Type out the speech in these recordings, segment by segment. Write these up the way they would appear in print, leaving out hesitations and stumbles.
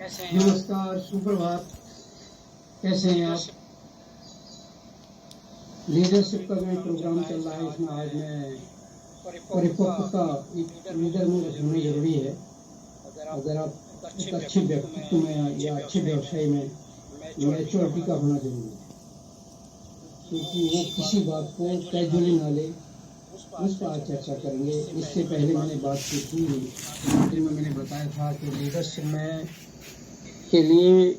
नमस्कार, सुप्रभात। कैसे हैं आप? लीडरशिप का जो एक प्रोग्राम चल रहा है, इसमें आज मैं परिपक्वता एक लीडर में होना जरूरी है। अगर आप एक अच्छे व्यक्तित्व में या अच्छे व्यवसाय में मैच्योरिटी का होना जरूरी है, क्योंकि वो किसी बात को कैजुअली ना ले। उस पर आज चर्चा करेंगे। इससे पहले मैंने बात की थी, मीटिंग में मैंने बताया था कि लीडरशिप में के लिए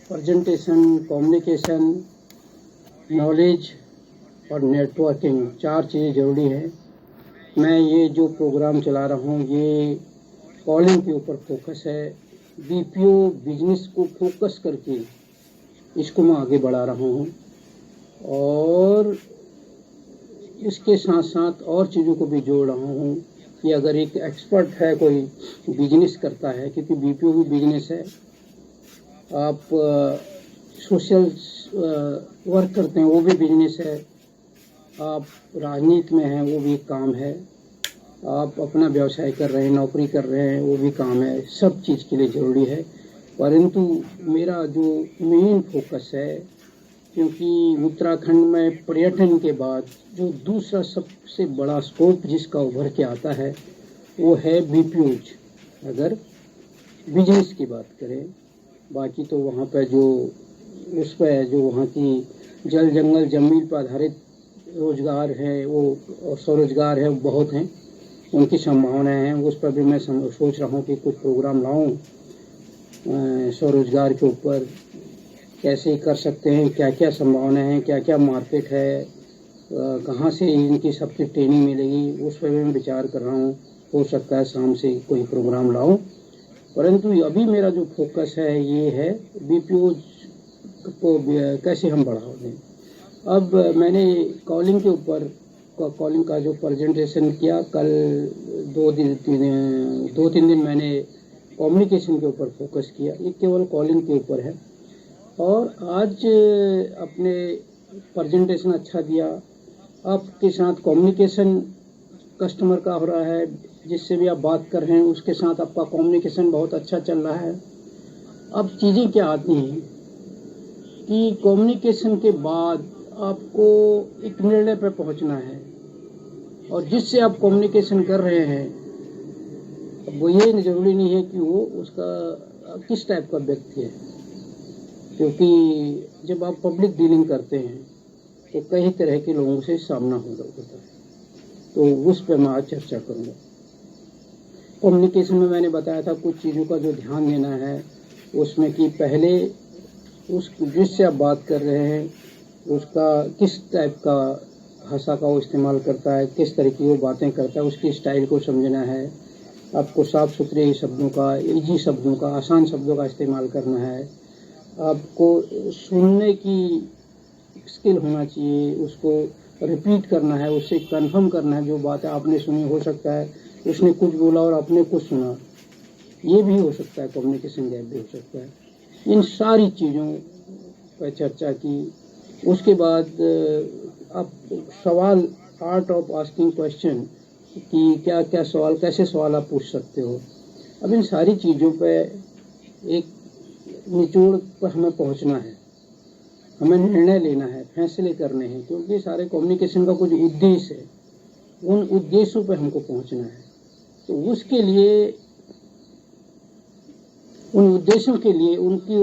प्रेजेंटेशन, कम्युनिकेशन, नॉलेज और नेटवर्किंग 4 चीज़ें ज़रूरी है। मैं ये जो प्रोग्राम चला रहा हूँ ये कॉलिंग के ऊपर फोकस है। बीपीओ बिजनेस को फोकस करके इसको मैं आगे बढ़ा रहा हूँ और इसके साथ साथ और चीज़ों को भी जोड़ रहा हूँ कि अगर एक एक्सपर्ट है, कोई बिजनेस करता है, क्योंकि बीपीओ भी बिजनेस है। आप सोशल वर्क करते हैं, वो भी बिजनेस है। आप राजनीति में हैं, वो भी एक काम है। आप अपना व्यवसाय कर रहे हैं, नौकरी कर रहे हैं, वो भी काम है। सब चीज़ के लिए ज़रूरी है। परंतु मेरा जो मेन फोकस है, क्योंकि उत्तराखंड में पर्यटन के बाद जो दूसरा सबसे बड़ा स्कोप जिसका उभर के आता है वो है बीपीओज। अगर बिजनेस की बात करें, बाकी तो वहाँ पर जो उस पर जो वहाँ की जल जंगल ज़मीन पर आधारित रोजगार है वो और स्वरोजगार है, वो बहुत हैं, उनकी संभावनाएं हैं। उस पर भी मैं सोच रहा हूँ कि कुछ प्रोग्राम लाऊं स्वरोजगार के ऊपर, कैसे कर सकते हैं, क्या क्या संभावनाएं हैं, क्या क्या मार्केट है, कहाँ से इनकी सबकी ट्रेनिंग मिलेगी, उस पर भी मैं विचार कर रहा हूँ। हो सकता है शाम से कोई प्रोग्राम लाऊं। परंतु अभी मेरा जो फोकस है ये है बीपीओ को कैसे हम बढ़ावा दें। अब मैंने कॉलिंग के ऊपर कॉलिंग का जो प्रेजेंटेशन किया, कल 2-3 दिन मैंने कम्युनिकेशन के ऊपर फोकस किया। ये केवल कॉलिंग के ऊपर है। और आज अपने प्रेजेंटेशन अच्छा दिया। आपके साथ कम्युनिकेशन कस्टमर का हो रहा है, जिससे भी आप बात कर रहे हैं उसके साथ आपका कम्युनिकेशन बहुत अच्छा चल रहा है। अब चीज़ें क्या आती हैं कि कम्युनिकेशन के बाद आपको एक निर्णय पर पहुंचना है, और जिससे आप कम्युनिकेशन कर रहे हैं वो ये ज़रूरी नहीं है कि वो उसका किस टाइप का व्यक्ति है, क्योंकि जब आप पब्लिक डीलिंग करते हैं तो कई तरह के लोगों से सामना होता है। तो उस पर मैं आज चर्चा करूँगा। कम्युनिकेशन में मैंने बताया था कुछ चीज़ों का जो ध्यान देना है उसमें, कि पहले उस जिससे आप बात कर रहे हैं उसका किस टाइप का भाषा का वो इस्तेमाल करता है, किस तरह की वो बातें करता है, उसकी स्टाइल को समझना है। आपको साफ सुथरे शब्दों का, इजी शब्दों का, आसान शब्दों का इस्तेमाल करना है। आपको सुनने की स्किल होना चाहिए, उसको रिपीट करना है, उससे कंफर्म करना है जो बात आपने सुनी। हो सकता है उसने कुछ बोला और आपने कुछ सुना, ये भी हो सकता है, कम्युनिकेशन गैप भी हो सकता है। इन सारी चीज़ों पर चर्चा की। उसके बाद आप सवाल, आर्ट ऑफ आस्किंग क्वेश्चन, कि क्या क्या सवाल, कैसे सवाल आप पूछ सकते हो। अब इन सारी चीज़ों पर एक निचोड़ पर हमें पहुंचना है, हमें निर्णय लेना है, फैसले करने हैं, क्योंकि सारे कम्युनिकेशन का कुछ उद्देश्य है। उन उद्देश्यों पर हमको पहुंचना है। तो उसके लिए, उन उद्देश्यों के लिए उनकी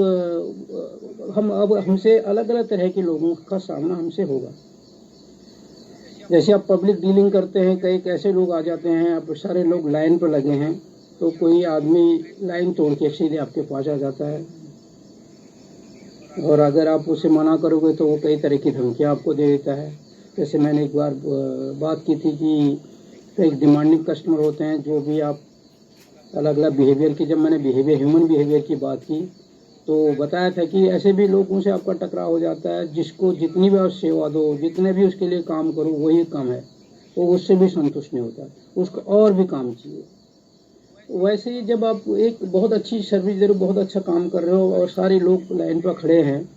अब हमसे अलग अलग तरह के लोगों का सामना हमसे होगा। जैसे आप पब्लिक डीलिंग करते हैं, कई कैसे लोग आ जाते हैं, अब सारे लोग लाइन पर लगे हैं, तो कोई आदमी लाइन तोड़ के सीधे आपके पास आ जाता है, और अगर आप उसे मना करोगे तो वो कई तरह की धमकियाँ आपको दे देता है। जैसे मैंने एक बार बात की थी कि एक डिमांडिंग कस्टमर होते हैं, जो भी आप अलग अलग बिहेवियर की, जब मैंने ह्यूमन बिहेवियर की बात की तो बताया था कि ऐसे भी लोगों से आपका टकराव हो जाता है, जिसको जितनी भी आप सेवा दो, जितने भी उसके लिए काम करो वही कम है, वो उससे भी संतुष्ट नहीं होता, उसको और भी काम चाहिए। वैसे ही जब आप एक बहुत अच्छी सर्विस दे रहे हो, बहुत अच्छा काम कर रहे हो, और सारे लोग लाइन पर खड़े हैं,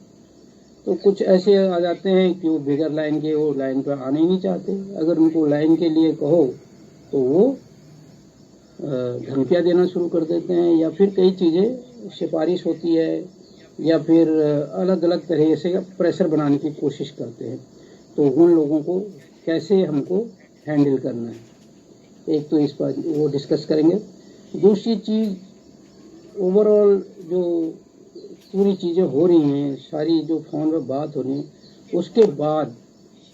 तो कुछ ऐसे आ जाते हैं कि वो बगैर लाइन के वो लाइन पर आने ही नहीं चाहते। अगर उनको लाइन के लिए कहो तो वो धमकियाँ देना शुरू कर देते हैं, या फिर कई चीज़ें सिफारिश होती है या फिर अलग अलग तरह से प्रेशर बनाने की कोशिश करते हैं, तो उन लोगों को कैसे हमको हैंडल करना है, एक तो इस पर वो डिस्कस करेंगे। दूसरी चीज़, ओवरऑल जो पूरी चीज़ें हो रही हैं, सारी जो फ़ोन पर बात हो रही है, उसके बाद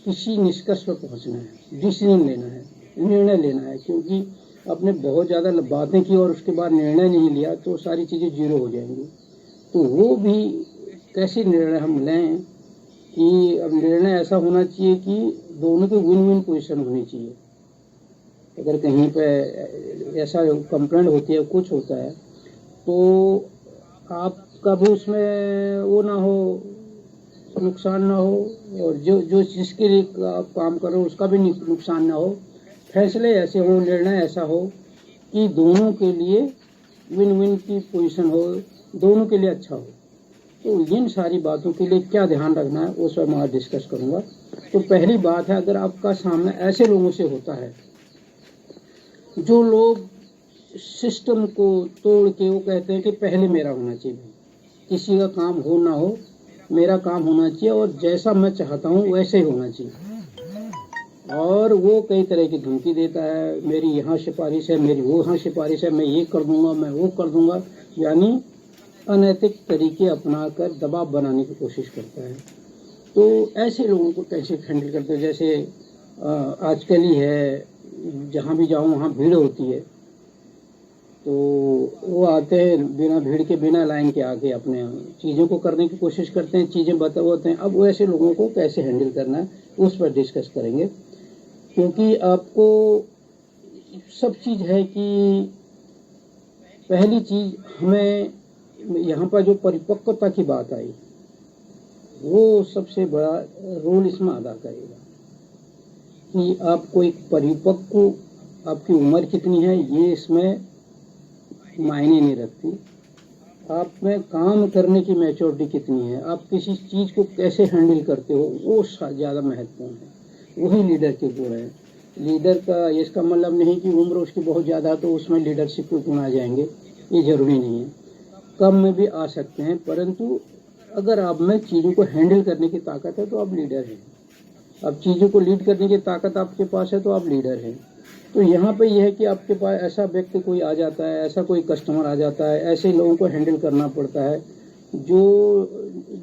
किसी निष्कर्ष पर पहुंचना है, डिसीजन लेना है, निर्णय लेना है, क्योंकि आपने बहुत ज़्यादा बातें की और उसके बाद निर्णय नहीं लिया तो सारी चीज़ें जीरो हो जाएंगी। तो वो भी कैसे निर्णय हम लें कि अब निर्णय ऐसा होना चाहिए कि दोनों की विन विन पोजीशन होनी चाहिए। अगर कहीं पे ऐसा कंप्लेंट होती है, कुछ होता है, तो आपका भी उसमें वो ना हो, नुकसान ना हो, और जो जिसके लिए आप काम कर रहे हो उसका भी नुकसान ना हो। फैसले ऐसे हो, निर्णय ऐसा हो कि दोनों के लिए विन विन की पोजीशन हो, दोनों के लिए अच्छा हो। तो इन सारी बातों के लिए क्या ध्यान रखना है उस पर मैं आज डिस्कस करूँगा। तो पहली बात है, अगर आपका सामना ऐसे लोगों से होता है जो लोग सिस्टम को तोड़ के वो कहते हैं कि पहले मेरा होना चाहिए, किसी का काम हो ना हो मेरा काम होना चाहिए और जैसा मैं चाहता हूँ वैसे ही होना चाहिए, और वो कई तरह की धमकी देता है, मेरी यहाँ सिफारिश है, मेरी वो यहाँ सिफारिश है, मैं ये कर दूंगा, मैं वो कर दूंगा, यानी अनैतिक तरीके अपनाकर दबाव बनाने की कोशिश करता है। तो ऐसे लोगों को कैसे हैंडल करते हैं? जैसे आजकल ही है, जहाँ भी जाऊँ वहाँ भीड़ होती है, तो वो आते हैं बिना भीड़ के, बिना लाइन के आके अपने चीज़ों को करने की कोशिश करते हैं, चीज़ें बताते हैं। अब वो ऐसे लोगों को कैसे हैंडल करना है उस पर डिस्कस करेंगे, क्योंकि आपको सब चीज़ है कि पहली चीज़ हमें यहाँ पर जो परिपक्वता की बात आई, वो सबसे बड़ा रोल इसमें अदा करेगा कि आपको एक परिपक्व, आपकी उम्र कितनी है ये इसमें मायने नहीं रखती, आप में काम करने की मैच्योरिटी कितनी है, आप किसी चीज़ को कैसे हैंडल करते हो, वो ज़्यादा महत्वपूर्ण है। वही लीडर के गुण है। लीडर का इसका मतलब नहीं कि उम्र उसकी बहुत ज़्यादा तो उसमें लीडरशिप के गुण आ जाएंगे, ये ज़रूरी नहीं है, कम में भी आ सकते हैं, परंतु अगर आप में चीज़ों को हैंडल करने की ताकत है तो आप लीडर हैं। अब चीज़ों को लीड करने की ताकत आपके पास है तो आप लीडर हैं। तो यहाँ पे यह है कि आपके पास ऐसा व्यक्ति कोई आ जाता है, ऐसा कोई कस्टमर आ जाता है, ऐसे लोगों को हैंडल करना पड़ता है जो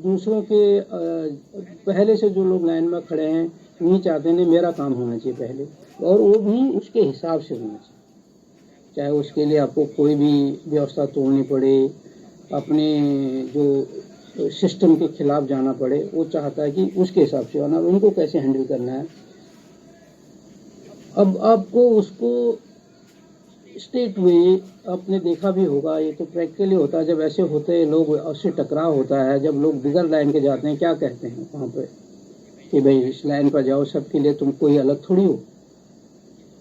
दूसरों के पहले से जो लोग लाइन में खड़े हैं वही चाहते हैं मेरा काम होना चाहिए पहले, और वो भी उसके हिसाब से होना चाहिए, चाहे उसके लिए आपको कोई भी व्यवस्था तोड़नी पड़े, अपने जो सिस्टम के खिलाफ जाना पड़े, वो चाहता है कि उसके हिसाब से होना। उनको कैसे हैंडल करना है, अब आपको उसको स्टेट वे आपने देखा भी होगा, ये तो प्रैक्टिकली होता है। जब ऐसे होते हैं लोग, उससे टकराव होता है, जब लोग बिगर लाइन के जाते हैं, क्या कहते हैं वहाँ पे कि भाई इस लाइन पर जाओ, सबके लिए तुम कोई अलग थोड़ी हो।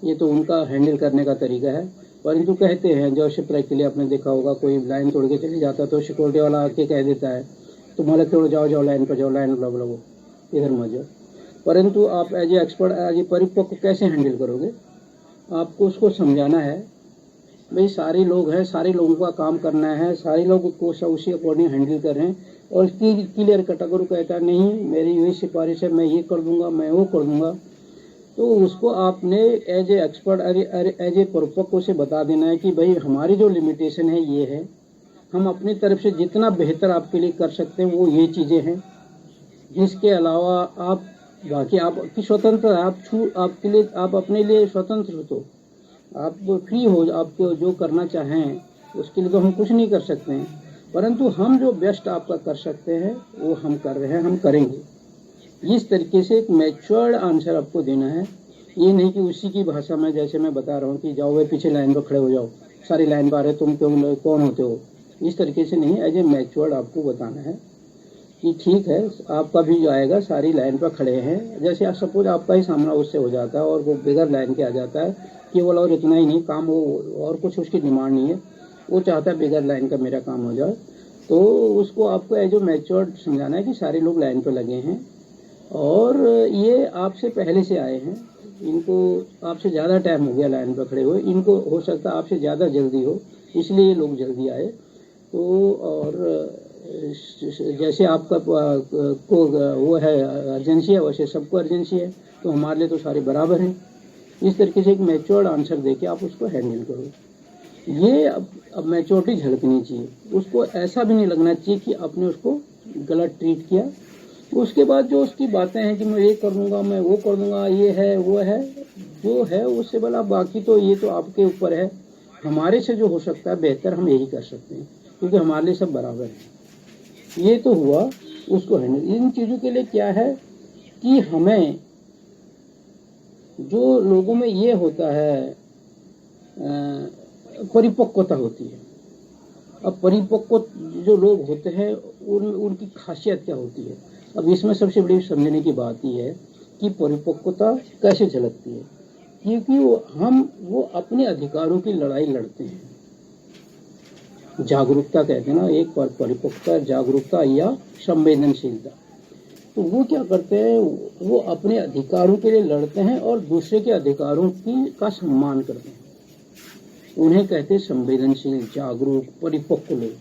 ये तो उनका हैंडल करने का तरीका है, परंतु कहते हैं जैसे प्रैक्टिकली आपने देखा होगा, कोई लाइन तोड़ के चले जाता है तो सिक्योरिटी वाला आके कह देता है तुम अलग तोड़ जाओ, जाओ लाइन पर जाओ, लाइन लगो, इधर मत जाओ। परंतु आप as a expert, as a परिपक्व कैसे हैंडल करोगे? आपको उसको समझाना है भाई सारे लोग हैं, सारे लोगों का काम करना है, सारे लोग को उसी अकॉर्डिंग हैंडल कर रहे हैं, और क्लियर कट अगर वो कहता है नहीं मेरी यही सिफारिश है, मैं ये कर दूंगा, मैं वो कर दूंगा, तो उसको आपने as a expert, as a परिपक्व से बता देना है कि भाई हमारी जो लिमिटेशन है ये है, हम अपनी तरफ से जितना बेहतर आपके लिए कर सकते हैं वो ये चीज़ें हैं, जिसके अलावा आप बाकी आपकी स्वतंत्र, आपके लिए, आप अपने लिए स्वतंत्र हो, तो आप फ्री हो, आपको जो करना चाहें उसके लिए तो हम कुछ नहीं कर सकते हैं, परंतु हम जो बेस्ट आपका कर सकते हैं वो हम कर रहे हैं, हम करेंगे। इस तरीके से एक मैच्योर्ड आंसर आपको देना है, ये नहीं कि उसी की भाषा में जैसे मैं बता रहा हूँ कि जाओ वे पीछे लाइन पर खड़े हो जाओ, सारी लाइन पर आ रहे, तुम क्यों कौन होते हो, इस तरीके से नहीं। एज ए मैच्योर्ड आपको बताना है कि ठीक है आपका भी जो आएगा सारी लाइन पर खड़े हैं, जैसे आप सपोज आपका ही सामना उससे हो जाता है और वो बिगर लाइन के आ जाता है, केवल और इतना ही नहीं काम, वो और कुछ उसकी डिमांड नहीं है, वो चाहता है बिगर लाइन का मेरा काम हो जाए, तो उसको आपको एज ए मैच्योर्ड समझाना है कि सारे लोग लाइन पर लगे हैं और ये आपसे पहले से आए हैं, इनको आपसे ज़्यादा टाइम हो गया लाइन पर खड़े हुए, इनको हो सकता है आपसे ज़्यादा जल्दी हो, इसलिए ये लोग जल्दी आए, तो और जैसे आपका को वो है अर्जेंसी है, वैसे सबको अर्जेंसी है, तो हमारे लिए तो सारे बराबर हैं। इस तरीके से एक मैच्योर्ड आंसर देके आप उसको हैंडल करो। ये अब मैच्योरिटी झलकनी चाहिए, उसको ऐसा भी नहीं लगना चाहिए कि आपने उसको गलत ट्रीट किया। उसके बाद जो उसकी बातें हैं कि मैं ये कर दूंगा, मैं वो कर दूंगा, ये है वो है, जो है उससे बोला, बाकी तो ये तो आपके ऊपर है। हमारे से जो हो सकता है बेहतर हम यही कर सकते हैं, क्योंकि हमारे लिए सब बराबर है। ये तो हुआ उसको हैंडल। इन चीज़ों के लिए क्या है कि हमें जो लोगों में ये होता है परिपक्वता होती है। अब परिपक्व जो लोग होते हैं उनकी खासियत क्या होती है। अब इसमें सबसे बड़ी समझने की बात ये है कि परिपक्वता कैसे झलकती है, क्योंकि वो अपने अधिकारों की लड़ाई लड़ते हैं। जागरूकता कहते हैं ना, एक परिपक्वता, जागरूकता या संवेदनशीलता। तो वो क्या करते हैं, वो अपने अधिकारों के लिए लड़ते हैं और दूसरे के अधिकारों का सम्मान करते हैं। उन्हें कहते हैं संवेदनशील, जागरूक, परिपक्व लोग।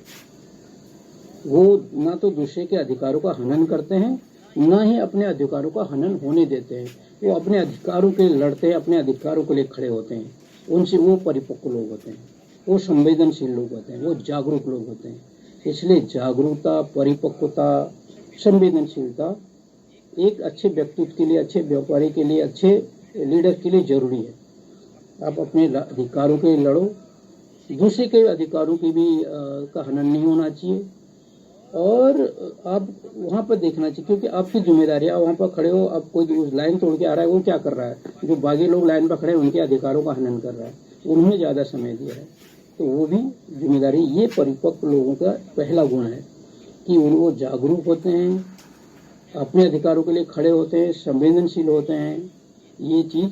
वो ना तो दूसरे के अधिकारों का हनन करते हैं, ना ही अपने अधिकारों का हनन होने देते हैं। वो अपने अधिकारों के लिए लड़ते हैं, अपने अधिकारों के लिए खड़े होते हैं। उनसे वो परिपक्व लोग होते हैं, वो संवेदनशील लोग होते हैं, वो जागरूक लोग होते हैं। इसलिए जागरूकता, परिपक्वता, संवेदनशीलता एक अच्छे व्यक्तित्व के लिए, अच्छे व्यापारी के लिए, अच्छे लीडर के लिए जरूरी है। आप अपने अधिकारों के लिए लड़ो, दूसरे के अधिकारों की भी का हनन नहीं होना चाहिए। और आप वहाँ पर देखना चाहिए, क्योंकि आपकी जिम्मेदारी है। आप वहाँ पर खड़े हो, आप कोई उस लाइन तोड़ के आ रहा है, वो क्या कर रहा है, जो बाकी लोग लाइन पर खड़े हैं उनके अधिकारों का हनन कर रहा है, उन्होंने ज़्यादा समय दिया है, तो वो भी जिम्मेदारी। ये परिपक्व लोगों का पहला गुण है कि वो जागरूक होते हैं, अपने अधिकारों के लिए खड़े होते हैं, संवेदनशील होते हैं। ये चीज़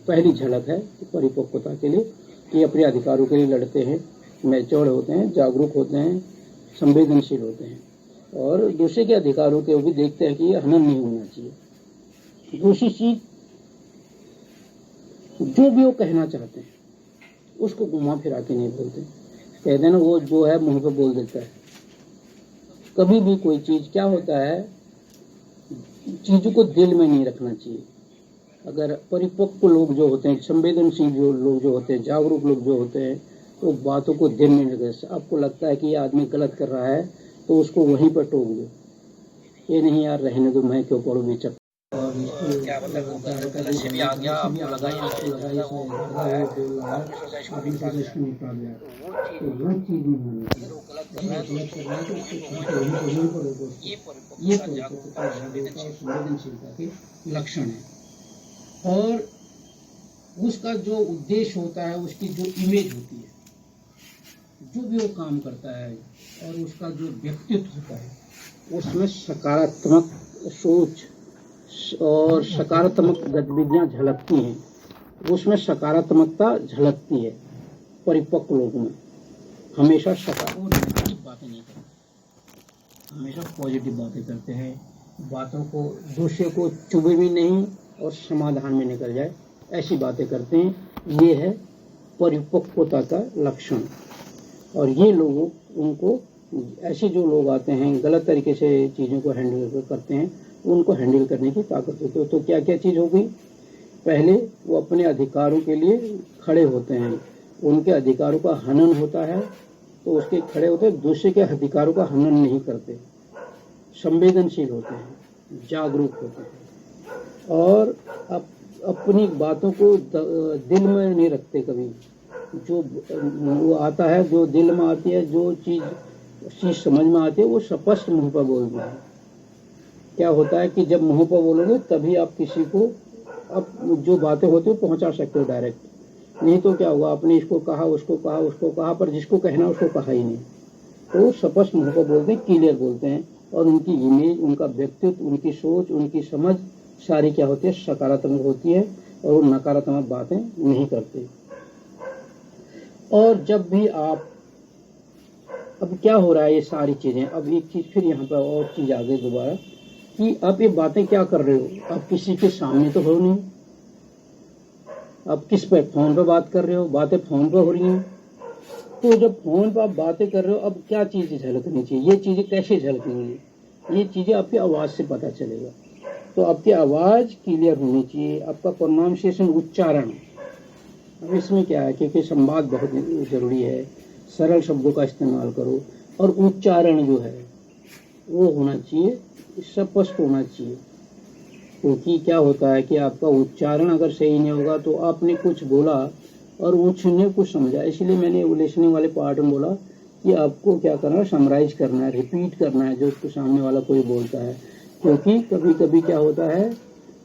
पहली झलक है परिपक्वता के लिए, कि अपने अधिकारों के लिए लड़ते हैं, मैच्योर्ड होते हैं, जागरूक होते हैं, संवेदनशील होते हैं, और दूसरे के अधिकारों के भी देखते हैं कि ये हनन नहीं होना चाहिए। दूसरी चीज, जो भी वो कहना चाहते हैं उसको घुमा फिरा के नहीं बोलते। कहते हैं ना, वो जो है मुंह पे बोल देता है। कभी भी कोई चीज, क्या होता है, चीजों को दिल में नहीं रखना चाहिए। अगर परिपक्व लोग जो होते हैं, संवेदनशील जो लोग जो होते हैं, जागरूक लोग जो होते हैं, तो बातों को दिल में नहीं रखते। आपको लगता है कि ये आदमी गलत कर रहा है तो उसको वहीं पर टोक दो, ये नहीं यार रहने दो, मैं क्यों पढ़ूं बेचक। और क्या मतलब वो गलत से भी आ गया, आपको लगा ही नहीं, तो वो चीज नहीं होनी चाहिए। ये संवेदनशीलता के लक्षण है। और उसका जो उद्देश्य होता है, उसकी जो इमेज होती है, जो भी वो काम करता है, और उसका जो व्यक्तित्व होता है, उसमें सकारात्मक सोच और सकारात्मक गतिविधियां झलकती हैं। उसमें सकारात्मकता झलकती है। परिपक्व लोगों में हमेशा नेगेटिव बातें नहीं करते, हमेशा पॉजिटिव बातें करते हैं। बातों को, दूसरे को चुभे भी नहीं और समाधान में निकल जाए, ऐसी बातें करते हैं। ये है परिपक्वता का लक्षण। और ये लोगों, उनको ऐसे जो लोग आते हैं गलत तरीके से चीज़ों को हैंडल करते हैं, उनको हैंडल करने की ताकत होती है। तो क्या क्या चीज़ हो गई, पहले वो अपने अधिकारों के लिए खड़े होते हैं, उनके अधिकारों का हनन होता है तो उसके खड़े होते हैं, दूसरे के अधिकारों का हनन नहीं करते, संवेदनशील होते हैं, जागरूक होते हैं, और अपनी बातों को दिल में नहीं रखते कभी। जो वो आता है, जो दिल में आती है, जो चीज समझ में आती है, वो स्पष्ट मुंह पर बोलते हैं। क्या होता है कि जब मुंह पर बोलोगे तभी आप किसी को, अब जो बातें होती है पहुंचा सकते हो डायरेक्ट। नहीं तो क्या हुआ, आपने इसको कहा, उसको कहा, उसको कहा, पर जिसको कहना उसको कहा ही नहीं। तो स्पष्ट मुंह पर बोलते हैं, क्लियर बोलते हैं, और उनकी इमेज, उनका व्यक्तित्व, उनकी सोच, उनकी समझ सारी क्या होती है, सकारात्मक होती है, और वो नकारात्मक बातें नहीं करते। और जब भी आप, अब क्या हो रहा है, ये सारी चीजें, अब एक चीज फिर यहाँ पर और चीज आ गई दोबारा, कि आप ये बातें क्या कर रहे हो, आप किसी के सामने तो हो नहीं, आप किस पे, फोन पे बात कर रहे हो, बातें फोन पे हो रही हैं, तो जब फोन पर आप बातें कर रहे हो, अब क्या चीज़ें झलकनी चाहिए, ये चीज़ें कैसे झलकेंगी, ये चीज़ें आपकी आवाज़ से पता चलेगा। तो आपकी आवाज़ क्लियर होनी चाहिए, आपका प्रोनाउंसिएशन, उच्चारण। अब इसमें क्या है, क्योंकि संवाद बहुत ज़रूरी है, सरल शब्दों का इस्तेमाल करो, और उच्चारण जो है वो होना चाहिए, स्पष्ट होना चाहिए। क्योंकि क्या होता है कि आपका उच्चारण अगर सही नहीं होगा तो आपने कुछ बोला और उसने कुछ समझा। इसलिए मैंने लिसनिंग वाले पार्ट में बोला कि आपको क्या करना है, समराइज करना है, रिपीट करना है जो उसको सामने वाला कोई बोलता है। क्योंकि कभी कभी क्या होता है,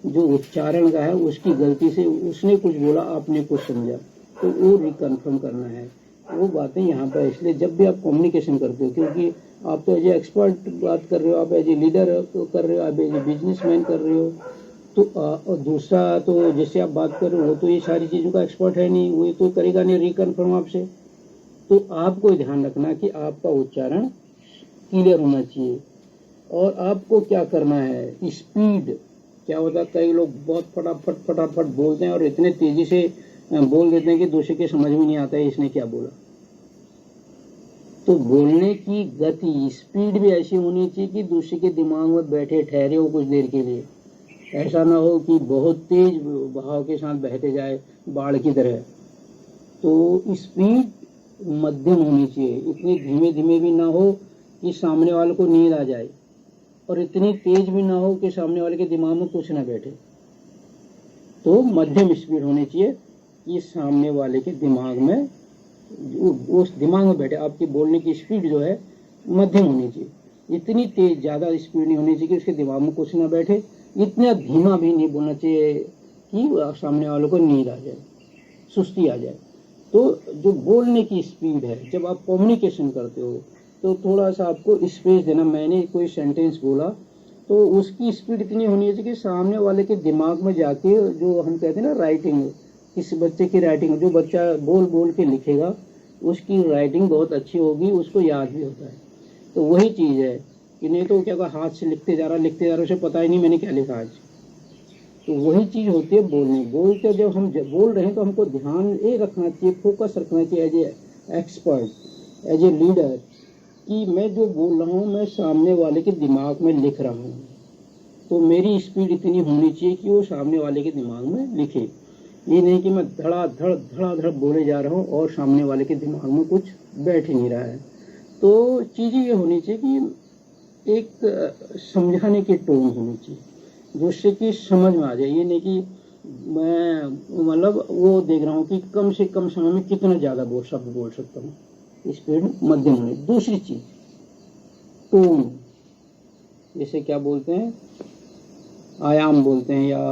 जो उच्चारण का है उसकी गलती से उसने कुछ बोला, आपने कुछ समझा, तो वो रिकन्फर्म करना है। वो बातें यहाँ पर, इसलिए जब भी आप कम्युनिकेशन करते हो, क्योंकि आप तो एज ए एक्सपर्ट बात कर रहे हो, आप एज ए लीडर कर रहे हो, आप एज ए बिजनेसमैन कर रहे हो, तो और दूसरा तो जैसे आप बात कर रहे हो वो तो ये सारी चीज़ों का एक्सपर्ट है नहीं, वो तो करेगा नहीं रिकन्फर्म आपसे। तो आपको ध्यान रखना कि आपका उच्चारण क्लियर होना चाहिए। और आपको क्या करना है, स्पीड। क्या होता है, कई लोग बहुत फटाफट फटाफट बोलते हैं और इतने तेजी से बोल देते हैं कि दूसरे के समझ में नहीं आता है इसने क्या बोला। तो बोलने की गति, स्पीड भी ऐसी होनी चाहिए कि दूसरे के दिमाग में बैठे ठहरे हो कुछ देर के लिए। ऐसा ना हो कि बहुत तेज बहाव के साथ बहते जाए बाढ़ की तरह। तो स्पीड मध्यम होनी चाहिए, इतनी धीमे धीमे भी ना हो कि सामने वाले को नींद आ जाए, और इतनी तेज भी ना हो कि सामने वाले के दिमाग में कुछ ना बैठे। तो मध्यम स्पीड होनी चाहिए कि सामने वाले के दिमाग में, उस दिमाग में बैठे। आपकी बोलने की स्पीड जो है मध्यम होनी चाहिए, इतनी तेज ज़्यादा स्पीड नहीं होनी चाहिए कि उसके दिमाग में कुछ ना बैठे, इतना धीमा भी नहीं बोलना चाहिए कि सामने वालों को नींद आ जाए, सुस्ती आ जाए। तो जो बोलने की स्पीड है, जब आप कम्युनिकेशन करते हो तो थोड़ा सा आपको स्पेस देना। मैंने कोई सेंटेंस बोला तो उसकी स्पीड इतनी होनी चाहिए कि सामने वाले के दिमाग में जाके, जो हम कहते हैं ना राइटिंग, किसी बच्चे की राइटिंग, जो बच्चा बोल बोल के लिखेगा उसकी राइटिंग बहुत अच्छी होगी, उसको याद भी होता है। तो वही चीज़ है कि नहीं तो क्या होगा, हाथ से लिखते जा रहा उसे पता ही नहीं मैंने क्या लिखा आज। तो वही चीज़ होती है बोलने। बोलते जब हम बोल रहे हैं तो हमको ध्यान ये रखना चाहिए, फोकस रखना चाहिए as a expert, as a leader, कि मैं जो बोल रहा हूँ मैं सामने वाले के दिमाग में लिख रहा हूँ। तो मेरी स्पीड इतनी होनी चाहिए कि वो सामने वाले के दिमाग में लिखे। ये नहीं कि मैं धड़ाधड़ बोले जा रहा हूँ और सामने वाले के दिमाग में कुछ बैठ नहीं रहा है। तो चीज़ें ये होनी चाहिए कि एक समझाने की टोन होनी चाहिए जिससे कि समझ में आ जाए। ये नहीं कि मैं मतलब वो देख रहा हूँ कि कम से कम समय में कितना ज़्यादा शब्द बोल सकता हूँ। स्पीड मध्यम होनी। दूसरी चीज टोन, जैसे क्या बोलते हैं, आयाम बोलते हैं, या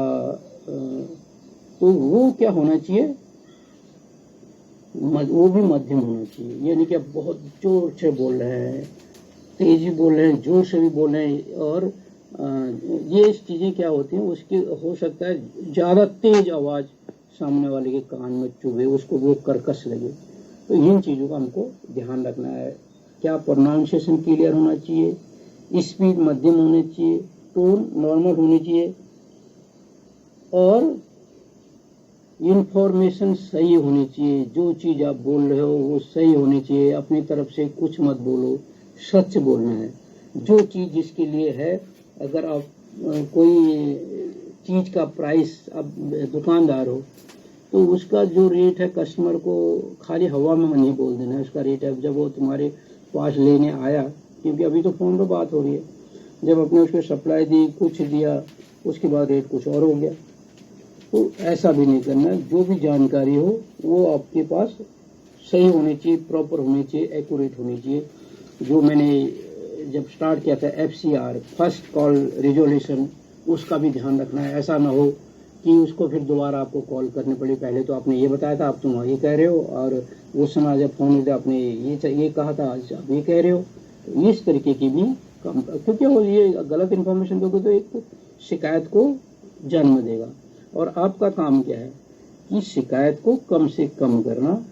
तो वो क्या होना चाहिए, वो भी मध्यम होना चाहिए। यानी कि आप बहुत जोर से बोल रहे हैं, तेजी बोल रहे हैं, जोर से भी बोल रहे हैं, और ये चीज़ें क्या होती हैं, उसकी हो सकता है ज़्यादा तेज आवाज़ सामने वाले के कान में चुभे, उसको वो कर्कश लगे। तो इन चीज़ों का हमको ध्यान रखना है। क्या प्रोनाउंसिएशन क्लियर होना चाहिए, स्पीड मध्यम होनी चाहिए, टोन नॉर्मल होनी चाहिए, और इंफॉर्मेशन सही होनी चाहिए। जो चीज़ आप बोल रहे हो वो सही होनी चाहिए। अपनी तरफ से कुछ मत बोलो, सच बोलना है। जो चीज़ जिसके लिए है, अगर आप कोई चीज़ का प्राइस, आप दुकानदार हो तो उसका जो रेट है कस्टमर को खाली हवा में नहीं बोल देना है उसका रेट है। जब वो तुम्हारे पास लेने आया, क्योंकि अभी तो फ़ोन पर बात हो रही है, जब अपने उसको सप्लाई दी, कुछ दिया, उसके बाद रेट कुछ और हो गया। तो ऐसा भी नहीं करना है। जो भी जानकारी हो वो आपके पास सही होनी चाहिए, प्रॉपर होनी चाहिए, एक्यूरेट होनी चाहिए। जो मैंने जब स्टार्ट किया था FCR, फर्स्ट कॉल रिजोल्यूशन, उसका भी ध्यान रखना है। ऐसा ना हो कि उसको फिर दोबारा आपको कॉल करनी पड़ी, पहले तो आपने ये बताया था, आप तुम ये कह रहे हो, और उस समय जब फ़ोन होता आपने ये कहा था, आज आप ये कह रहे हो। तो इस तरीके की भी क्योंकि वो ये गलत इन्फॉर्मेशन दोगे तो एक शिकायत को जन्म देगा। और आपका काम क्या है कि शिकायत को कम से कम करना,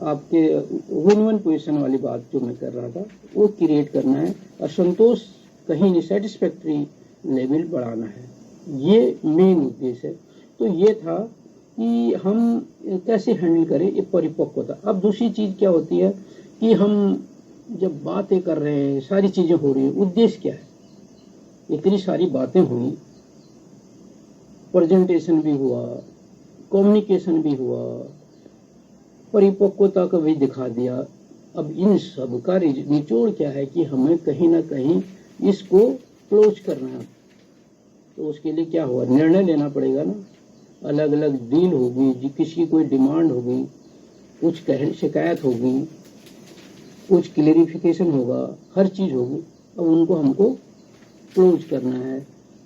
आपके विन-विन पोजीशन वाली बात जो मैं कर रहा था वो क्रिएट करना है, असंतोष कहीं नहीं, सेटिस्फैक्ट्री लेवल बढ़ाना है, ये मेन उद्देश्य है। तो ये था कि हम कैसे हैंडल करें ये परिपक्वता। अब दूसरी चीज क्या होती है कि हम जब बातें कर रहे हैं, सारी चीजें हो रही है, उद्देश्य क्या है? इतनी सारी बातें हुई, प्रेजेंटेशन भी हुआ, कम्युनिकेशन भी हुआ, परिपक्वता का भी दिखा दिया। अब इन सब का निचोड़ क्या है कि हमें कहीं ना कहीं इसको क्लोज करना है। तो उसके लिए क्या हुआ, निर्णय लेना पड़ेगा ना। अलग अलग डील होगी, किसी की कोई डिमांड होगी, कुछ शिकायत होगी, कुछ क्लेरिफिकेशन होगा, हर चीज होगी। अब उनको हमको क्लोज करना है।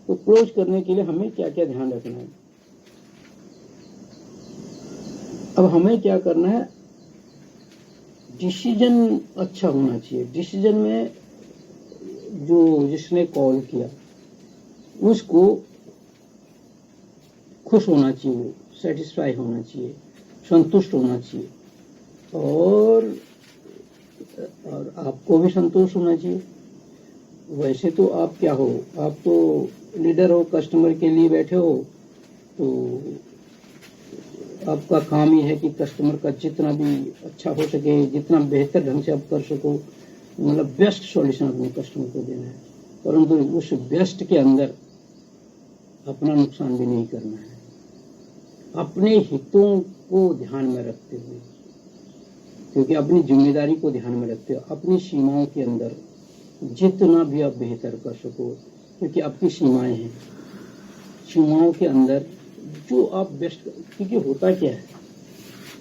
तो क्लोज करने के लिए हमें क्या क्या ध्यान रखना है? अब हमें क्या करना है, डिसीजन अच्छा होना चाहिए। डिसीजन में जो जिसने कॉल किया उसको खुश होना चाहिए, वो सेटिस्फाई होना चाहिए, संतुष्ट होना चाहिए, और आपको भी संतोष होना चाहिए। वैसे तो आप क्या हो, आप तो लीडर हो, कस्टमर के लिए बैठे हो, तो आपका काम ही है कि कस्टमर का जितना भी अच्छा हो सके, जितना बेहतर ढंग से आप कर सको, मतलब बेस्ट सॉल्यूशन अपने कस्टमर को देना है। परंतु उस बेस्ट के अंदर अपना नुकसान भी नहीं करना है, अपने हितों को ध्यान में रखते हुए, क्योंकि अपनी जिम्मेदारी को ध्यान में रखते हुए अपनी सीमाओं के अंदर जितना भी आप बेहतर कर सको, क्योंकि आपकी सीमाएं हैं, सीमाओं के अंदर जो आप बेस्ट। क्योंकि होता क्या है,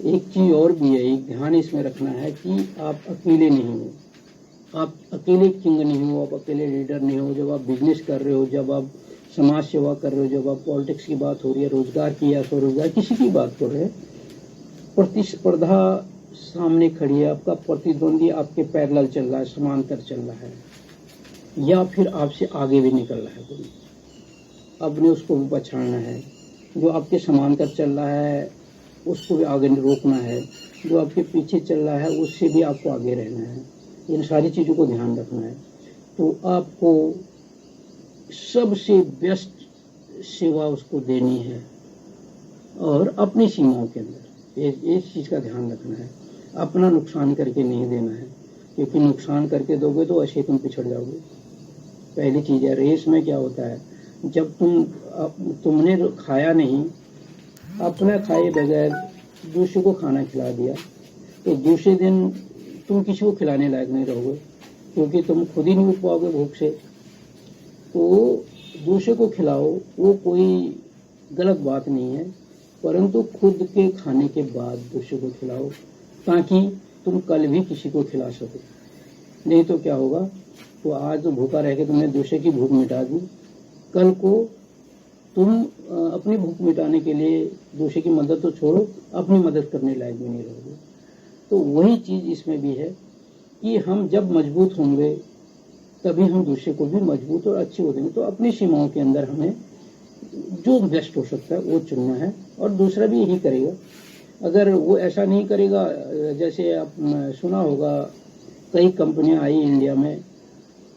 एक चीज और भी है, एक ध्यान इसमें रखना है कि आप अकेले नहीं हो, आप अकेले किंग नहीं हो, आप अकेले लीडर नहीं हो। जब आप बिजनेस कर रहे हो, जब आप समाज सेवा कर रहे हो, जब आप पॉलिटिक्स की बात हो रही है, रोजगार की या स्वरोजगार किसी की बात कर रहे हैं, प्रतिस्पर्धा सामने खड़ी है, आपका प्रतिद्वंदी आपके पैरेलल चल रहा है, समांतर चल रहा है, या फिर आपसे आगे भी निकल रहा है कोई, आपने उसको भी पछाड़ना है। जो आपके समांतर चल रहा है उसको भी आगे रोकना है, जो आपके पीछे चल रहा है उससे भी आपको आगे रहना है। इन सारी चीजों को ध्यान रखना है। तो आपको सबसे बेस्ट सेवा उसको देनी है, और अपनी सीमाओं के अंदर इस चीज का ध्यान रखना है। अपना नुकसान करके नहीं देना है, क्योंकि नुकसान करके दोगे तो ऐसे तुम पिछड़ जाओगे। पहली चीज है, रेस में क्या होता है, जब तुमने खाया नहीं, अपना खाए बगैर दूसरे को खाना खिला दिया, तो दूसरे दिन तुम किसी को खिलाने लायक नहीं रहोगे, क्योंकि तुम खुद ही नहीं उठ पाओगे भूख से। तो दूसरे को खिलाओ, वो कोई गलत बात नहीं है, परंतु खुद के खाने के बाद दूसरे को खिलाओ, ताकि तुम कल भी किसी को खिला सको। नहीं तो क्या होगा, तो आज तो भूखा रह के तुमने दूसरे की भूख मिटा दी, कल को तुम अपनी भूख मिटाने के लिए दूसरे की मदद तो छोड़ो, अपनी मदद करने लायक भी नहीं रहोगे। तो वही चीज इसमें भी है कि हम जब मजबूत होंगे तभी हम दूसरे को भी मजबूत और अच्छे हो देंगे। तो अपनी सीमाओं के अंदर हमें जो बेस्ट हो सकता है वो चुनना है, और दूसरा भी यही करेगा। अगर वो ऐसा नहीं करेगा, जैसे आप सुना होगा, कई कंपनियां आई इंडिया में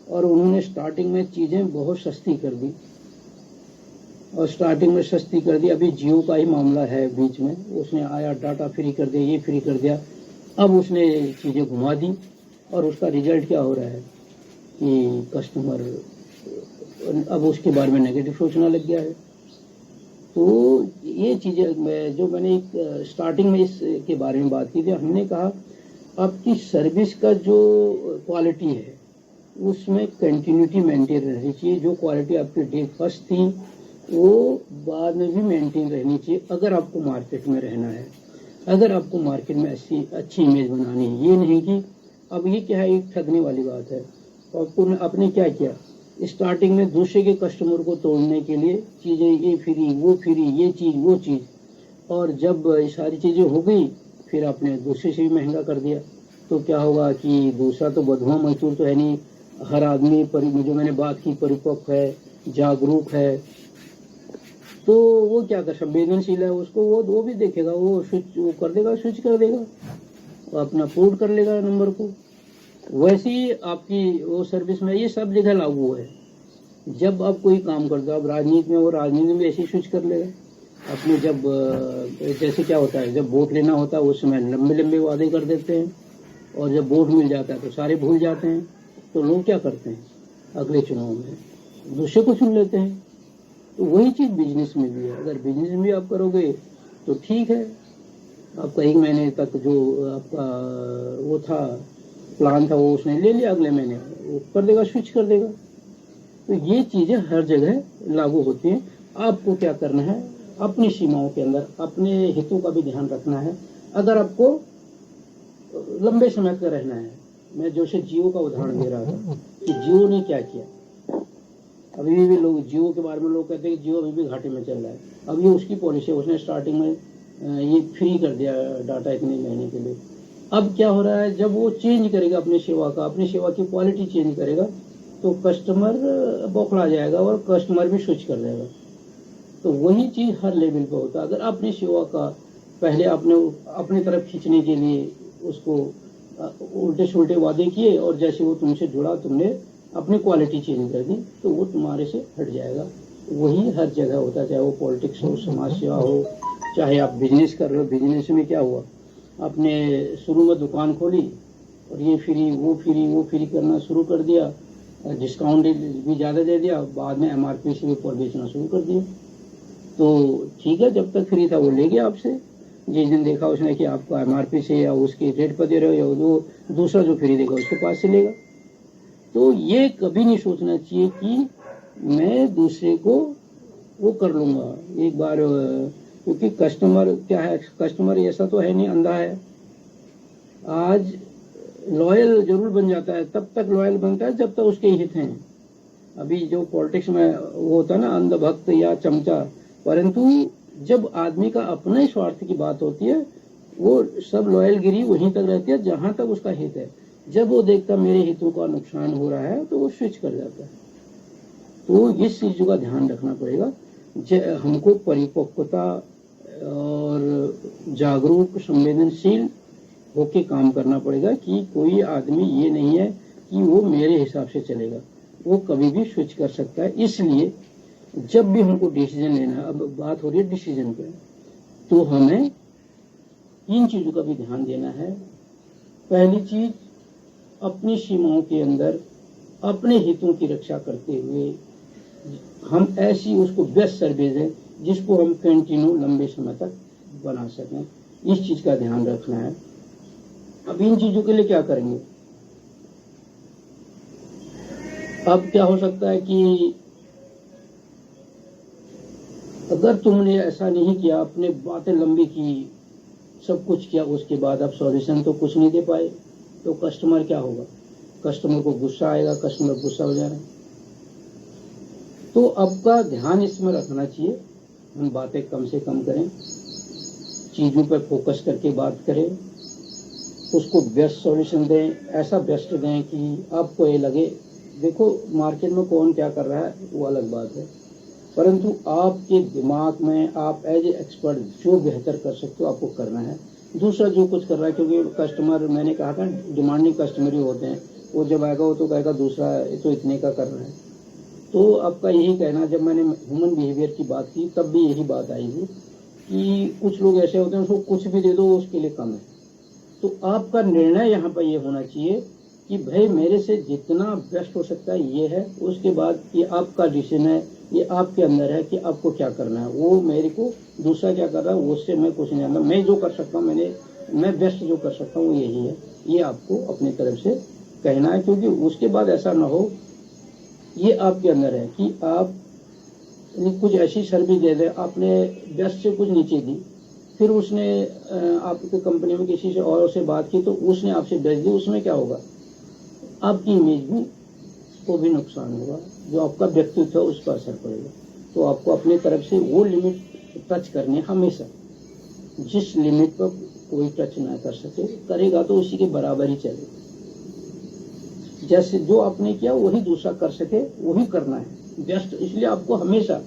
और उन्होंने स्टार्टिंग में चीजें बहुत सस्ती कर दी, और स्टार्टिंग में सस्ती कर दी। अभी जियो का ही मामला है, बीच में उसने आया, डाटा फ्री कर दिया, ये फ्री कर दिया, अब उसने चीजें घुमा दी, और उसका रिजल्ट क्या हो रहा है कि कस्टमर अब उसके बारे में नेगेटिव सोचना लग गया है। तो ये चीजें जो मैंने एक स्टार्टिंग में इसके बारे में बात की थी, हमने कहा आपकी सर्विस का जो क्वालिटी है उसमें कंटिन्यूटी मेंटेन रहनी चाहिए। जो क्वालिटी आपकी डे फर्स्ट थी वो बाद में भी मेंटेन रहनी चाहिए, अगर आपको मार्केट में रहना है, अगर आपको मार्केट में अच्छी इमेज बनानी है। ये नहीं कि अब ये क्या है, एक ठगने वाली बात है। आपने क्या किया, स्टार्टिंग में दूसरे के कस्टमर को तोड़ने के लिए चीजें, ये फ्री वो फ्री, ये चीज वो चीज, और जब सारी चीजें हो गई फिर आपने दूसरे से भी महंगा कर दिया। तो क्या होगा कि दूसरा तो बदहुआ मजदूर तो है नहीं, हर आदमी जो मैंने बात की परिपक्व है, जागरूक है, तो वो क्या कर, संवेदनशील है, उसको वो भी देखेगा, वो स्विच वो कर देगा, स्विच कर देगा, वो अपना पोर्ट कर लेगा नंबर को। वैसे ही आपकी वो सर्विस में ये सब जगह लागू है। जब आप कोई काम करते हो, आप राजनीति में, वो राजनीति में ऐसे स्विच कर लेगा, अपने जब जैसे क्या होता है, जब वोट लेना होता है उस समय लंबे लंबे वादे कर देते हैं, और जब वोट मिल जाता है तो सारे भूल जाते हैं। तो लोग क्या करते हैं, अगले चुनाव में दूसरे को चुन लेते हैं। तो वही चीज़ बिजनेस में भी है। अगर बिजनेस में भी आप करोगे तो ठीक है, आपका 1 महीने तक जो आपका वो था प्लान था वो उसने ले लिया, अगले महीने वो कर देगा, स्विच कर देगा। तो ये चीज़ें हर जगह लागू होती हैं। आपको क्या करना है, अपनी सीमाओं के अंदर अपने हितों का भी ध्यान रखना है। अगर आपको लंबे समय तक रहना है, मैं जैसे जियो का उदाहरण दे रहा था कि जियो ने क्या किया। अभी भी लोग जियो के बारे में लोग कहते हैं कि जियो अभी भी घाटे में चल रहा है। अब ये उसकी पॉलिसी है, उसने स्टार्टिंग में ये फ्री कर दिया डाटा इतने महीने के लिए। अब क्या हो रहा है, जब वो चेंज करेगा अपनी सेवा का, अपनी सेवा की क्वालिटी चेंज करेगा तो कस्टमर बौखला जाएगा और कस्टमर भी स्विच कर जाएगा। तो वही चीज़ हर लेवल पे होता है। अगर अपनी सेवा का पहले आपने अपनी तरफ खींचने के लिए उसको उल्टे सुल्टे वादे किए, और जैसे वो तुमसे जुड़ा तुमने अपनी क्वालिटी चेंज कर दी, तो वो तुम्हारे से हट जाएगा। वही हर जगह होता है, चाहे वो पॉलिटिक्स हो, समाज सेवा हो, चाहे आप बिजनेस कर रहे हो। बिजनेस में क्या हुआ, आपने शुरू में दुकान खोली और ये फ्री वो फ्री करना शुरू कर दिया, डिस्काउंट भी ज़्यादा दे दिया, बाद में MRP से ऊपर बेचना शुरू कर दिया। तो ठीक है, जब तक फ्री था वो ले गया आपसे, जिस दिन देखा उसने कि आपको MRP से या उसके रेट पर दे रहे हो, या वो दूसरा जो फ्री देगा उसके पास से लेगा। तो ये कभी नहीं सोचना चाहिए कि मैं दूसरे को वो कर लूँगा एक बार, क्योंकि कस्टमर क्या है, कस्टमर ऐसा तो है नहीं, अंधा है। आज लॉयल जरूर बन जाता है, तब तक लॉयल बनता है जब तक उसके हित हैं। अभी जो पॉलिटिक्स में वो होता है ना, अंधभक्त या चमचा, परंतु जब आदमी का अपने ही स्वार्थ की बात होती है, वो सब लॉयलगिरी वहीं तक रहती है जहां तक उसका हित है। जब वो देखता मेरे हितों का नुकसान हो रहा है तो वो स्विच कर जाता है। तो इस चीज़ों का ध्यान रखना पड़ेगा। हमको परिपक्वता और जागरूक संवेदनशील होके काम करना पड़ेगा कि कोई आदमी ये नहीं है कि वो मेरे हिसाब से चलेगा, वो कभी भी स्विच कर सकता है। इसलिए जब भी हमको डिसीजन लेना है, अब बात हो रही है डिसीजन पे, तो हमें इन चीज़ों का भी ध्यान देना है। पहली चीज, अपनी सीमाओं के अंदर अपने हितों की रक्षा करते हुए हम ऐसी उसको बेस्ट सर्विस दें जिसको हम कंटिन्यू लंबे समय तक बना सकें। इस चीज का ध्यान रखना है। अब इन चीजों के लिए क्या करेंगे? अब क्या हो सकता है कि अगर तुमने ऐसा नहीं किया, अपने बातें लंबी की, सब कुछ किया, उसके बाद आप सॉल्यूशन तो कुछ नहीं दे पाए, तो कस्टमर क्या होगा? कस्टमर को गुस्सा आएगा, कस्टमर गुस्सा हो जाएगा। तो आपका ध्यान इसमें रखना चाहिए, हम बातें कम से कम करें, चीज़ों पर फोकस करके बात करें, उसको बेस्ट सॉल्यूशन दें, ऐसा बेस्ट दें कि आपको ये लगे। देखो मार्केट में कौन क्या कर रहा है वो अलग बात है, परंतु आपके दिमाग में आप एज ए एक्सपर्ट जो बेहतर कर सकते हो आपको करना है। दूसरा जो कुछ कर रहा है, क्योंकि कस्टमर, मैंने कहा था डिमांडिंग कस्टमर ही होते हैं, वो जब आएगा वो तो कहेगा दूसरा तो इतने का कर रहा है। तो आपका यही कहना, जब मैंने ह्यूमन बिहेवियर की बात की तब भी यही बात आई थी कि कुछ लोग ऐसे होते हैं उसको कुछ भी दे दो उसके लिए कम है। तो आपका निर्णय यहाँ पर ये होना चाहिए कि भाई मेरे से जितना बेस्ट हो सकता है ये है, उसके बाद ये आपका डिसीजन है, ये आपके अंदर है कि आपको क्या करना है। वो मेरे को दूसरा क्या कर रहा है उससे मैं कुछ नहीं जानता, मैं जो कर सकता हूँ, मैं बेस्ट जो कर सकता हूँ वो यही है, ये आपको अपनी तरफ से कहना है। क्योंकि उसके बाद ऐसा ना हो, ये आपके अंदर है कि आप कुछ ऐसी सर्विस दे दे, आपने बेस्ट से कुछ नीचे दी, फिर उसने आपकी कंपनी में किसी से और से बात की तो उसने आपसे बेच दी, उसमें क्या होगा? आपकी इमेज भी को भी नुकसान होगा, जो आपका व्यक्तित्व है उस पर असर पड़ेगा। तो आपको अपनी तरफ से वो लिमिट टच करनी है हमेशा, जिस लिमिट पर कोई टच ना कर सके, करेगा तो उसी के बराबर ही चलेगा। जैसे जो आपने किया वही दूसरा कर सके वही करना है बेस्ट। इसलिए आपको हमेशा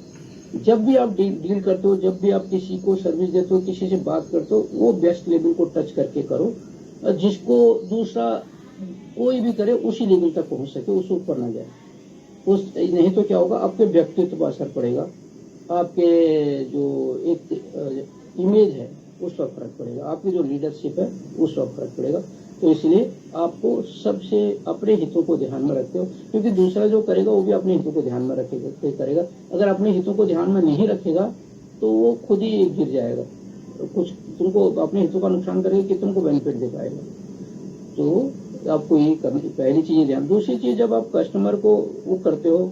जब भी आप डील करते हो, जब भी आप किसी को सर्विस देते हो, किसी से बात करते हो, वो बेस्ट लेवल को टच करके करो, जिसको दूसरा कोई भी करे उसी लेवल तक पहुंच सके, उससे ऊपर ना जाए। उस नहीं तो क्या होगा, आपके व्यक्तित्व पर असर पड़ेगा, आपके जो एक इमेज है उस पर फर्क पड़ेगा, आपकी जो लीडरशिप है उस पर फर्क पड़ेगा। तो इसलिए आपको सबसे अपने हितों को ध्यान में रखते हो, क्योंकि दूसरा जो करेगा वो भी अपने हितों को ध्यान में रखेगा करेगा। अगर अपने हितों को ध्यान में नहीं रखेगा तो वो खुद ही गिर जाएगा, कुछ तुमको अपने हितों का नुकसान करेगा कि तुमको बेनिफिट दे पाएगा। तो आपको ये करनी पहली चीज ध्यान। दूसरी चीज, जब आप कस्टमर को वो करते हो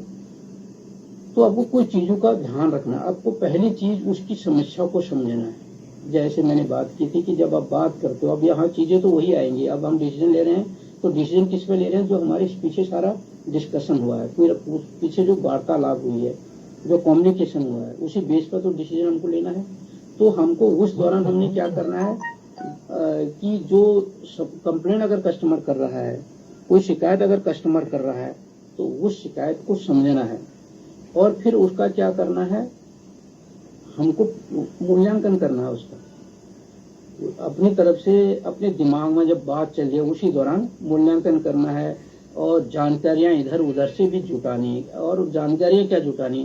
तो आपको कुछ चीजों का ध्यान रखना है। आपको पहली चीज उसकी समस्या को समझना है। जैसे मैंने बात की थी कि जब आप बात करते हो, अब यहाँ चीजें तो वही आएंगी। अब हम डिसीजन ले रहे हैं तो डिसीजन किस पे ले रहे हैं, जो हमारे पीछे सारा डिस्कशन हुआ है, फिर पीछे जो वार्तालाप हुई है, जो कम्युनिकेशन हुआ है, उसी बेस पर तो डिसीजन हमको लेना है। तो हमको उस दौरान हमने क्या करना है कि जो कंप्लेंट अगर कस्टमर कर रहा है, कोई शिकायत अगर कस्टमर कर रहा है, तो उस शिकायत को समझना है और फिर उसका क्या करना है, हमको मूल्यांकन करना है उसका। अपनी तरफ से अपने दिमाग में जब बात चल रही है उसी दौरान मूल्यांकन करना है और जानकारियां इधर उधर से भी जुटानी। और जानकारियां क्या जुटानी,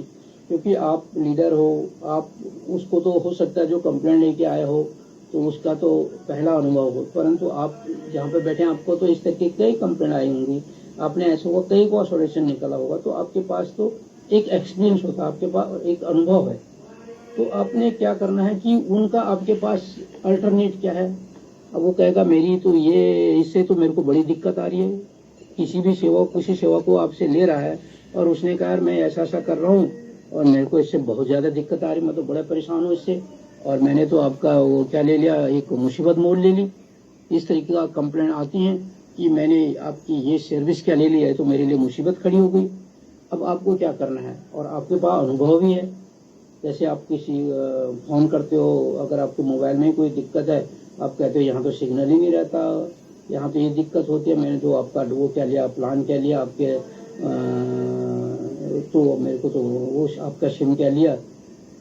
क्योंकि आप लीडर हो, आप उसको तो हो सकता है जो कंप्लेंट लेके आए हो तो उसका तो पहला अनुभव हो, परंतु आप जहाँ पे बैठे हैं आपको तो इस तरह की कई कंप्लेंट आई होंगी, आपने ऐसे हुआ कई को सॉल्यूशन निकला होगा, तो आपके पास तो एक एक्सपीरियंस होता है, आपके पास एक अनुभव है। तो आपने क्या करना है कि उनका आपके पास अल्टरनेट क्या है। अब वो कहेगा मेरी तो ये, इससे तो मेरे को बड़ी दिक्कत आ रही है, किसी सेवा को आपसे ले रहा है और उसने कहा यार मैं ऐसा ऐसा कर रहा हूँ और मेरे को इससे बहुत ज्यादा दिक्कत आ रही, मैं तो बड़ा परेशान हूँ इससे, और मैंने तो आपका वो क्या ले लिया, एक मुसीबत मोड़ ले ली। इस तरीके का कंप्लेंट आती है कि मैंने आपकी ये सर्विस क्या ले ली है तो मेरे लिए मुसीबत खड़ी हो गई। अब आपको क्या करना है, और आपके पास अनुभव भी है। जैसे आप किसी फोन करते हो, अगर आपके मोबाइल में कोई दिक्कत है, आप कहते हो यहाँ तो सिग्नल ही नहीं रहता, यहाँ तो ये दिक्कत होती है, मैंने तो आपका वो क्या लिया, प्लान क्या लिया आपके, तो मेरे को तो वो आपका सिम क्या लिया,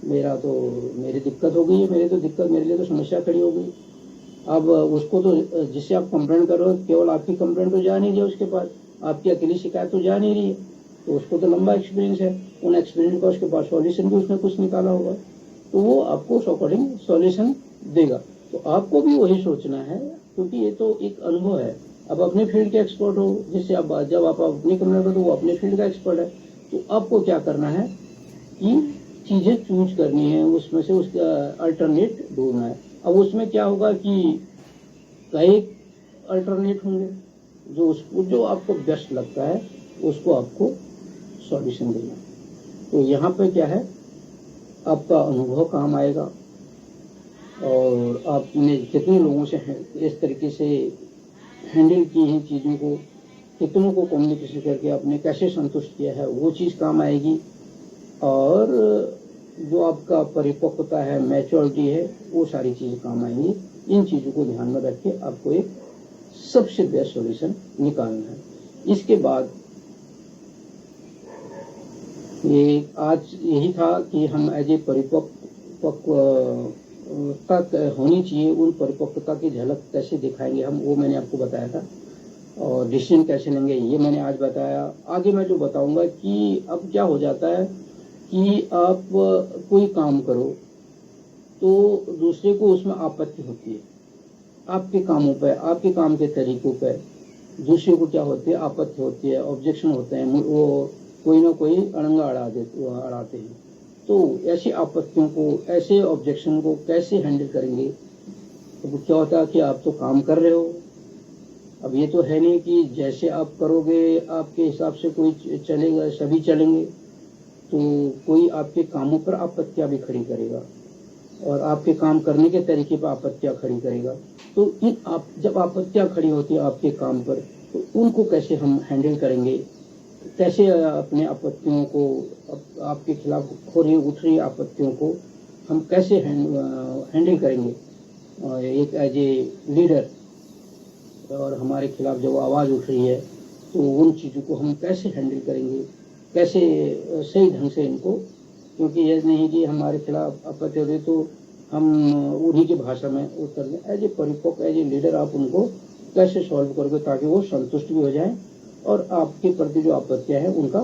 मेरी दिक्कत हो गई है, मेरे लिए तो समस्या खड़ी हो गई। अब उसको तो जिससे आप कंप्लेंट कर रहे हो केवल आपकी कंप्लेंट तो जा नहीं रही है उसके पास, आपकी अकेली शिकायत तो जा नहीं रही है, तो उसको तो लंबा एक्सपीरियंस है, उन एक्सपीरियंस का उसके पास सॉल्यूशन भी उसने कुछ निकाला होगा, तो वो आपको उस अकॉर्डिंग सॉल्यूशन देगा। तो आपको भी वही सोचना है, क्योंकि ये तो एक अनुभव है। अब अपने फील्ड के एक्सपर्ट हो, जैसे अब जब आप अपनी कंप्लेंट करो तो वो अपने फील्ड का एक्सपर्ट है, तो आपको क्या करना है कि चीजें चूज करनी है, उसमें से उसका अल्टरनेट ढूंढना है। अब उसमें क्या होगा कि कई अल्टरनेट होंगे, जो आपको बेस्ट लगता है उसको आपको सॉल्यूशन देना। तो यहाँ पे क्या है, आपका अनुभव काम आएगा, और आपने कितने लोगों से इस तरीके से हैंडल की है चीज़ों को, कितनों को कम्युनिकेशन करके आपने कैसे संतुष्ट किया है, वो चीज़ काम आएगी। और जो आपका परिपक्वता है, मैच्योरिटी है, वो सारी चीज़ें काम आएंगी। इन चीज़ों को ध्यान में रख के आपको एक सबसे बेस्ट सॉल्यूशन निकालना है। इसके बाद ये आज यही था कि हम एज ए परिपक्वता होनी चाहिए, उन परिपक्वता की झलक कैसे दिखाएंगे हम, वो मैंने आपको बताया था। और डिसीजन कैसे लेंगे ये मैंने आज बताया। आगे मैं जो बताऊंगा कि अब क्या हो जाता है कि आप कोई काम करो तो दूसरे को उसमें आपत्ति होती है, आपके कामों पे, आपके काम के तरीकों पे दूसरे को क्या होती है, आपत्ति होती है, ऑब्जेक्शन होते हैं, वो कोई ना कोई अड़ंगा अड़ाते हैं। तो ऐसी आपत्तियों को, ऐसे ऑब्जेक्शन को कैसे हैंडल करेंगे। तो क्या होता है कि आप तो काम कर रहे हो, अब ये तो है नहीं कि जैसे आप करोगे आपके हिसाब से कोई चलेगा, सभी चलेंगे, तो कोई आपके कामों पर आपत्तियां भी खड़ी करेगा और आपके काम करने के तरीके पर आपत्तियां खड़ी करेगा। तो जब आपत्तियां खड़ी होती है आपके काम पर, तो उनको कैसे हम हैंडल करेंगे, कैसे अपने आपत्तियों को, आपके खिलाफ उठ रही आपत्तियों को हम कैसे हैंडल करेंगे एक एज ए लीडर, और हमारे खिलाफ जब आवाज़ उठ रही है तो उन चीज़ों को हम कैसे हैंडल करेंगे, कैसे सही ढंग से इनको, क्योंकि ये नहीं कि हमारे खिलाफ आपत्ति हो रही तो हम उन्हीं की भाषा में उत्तर दें। एज ए परिपक्व, एज ए लीडर आप उनको कैसे सॉल्व करोगे ताकि वो संतुष्ट भी हो जाए और आपके प्रति जो आपत्तियां हैं उनका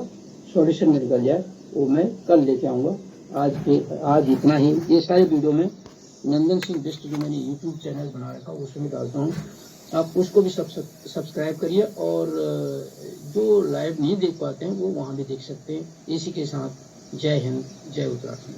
सॉल्यूशन निकल जाए, वो मैं कल लेके आऊँगा। आज इतना ही। ये सारे वीडियो में नंदन सिंह बेस्ट जो मैंने यूट्यूब चैनल बना रखा उसमें डालता हूँ, आप उसको भी सब्सक्राइब करिए, और जो लाइव नहीं देख पाते हैं वो वहाँ भी देख सकते हैं। इसी के साथ जय हिंद, जय उत्तराखंड।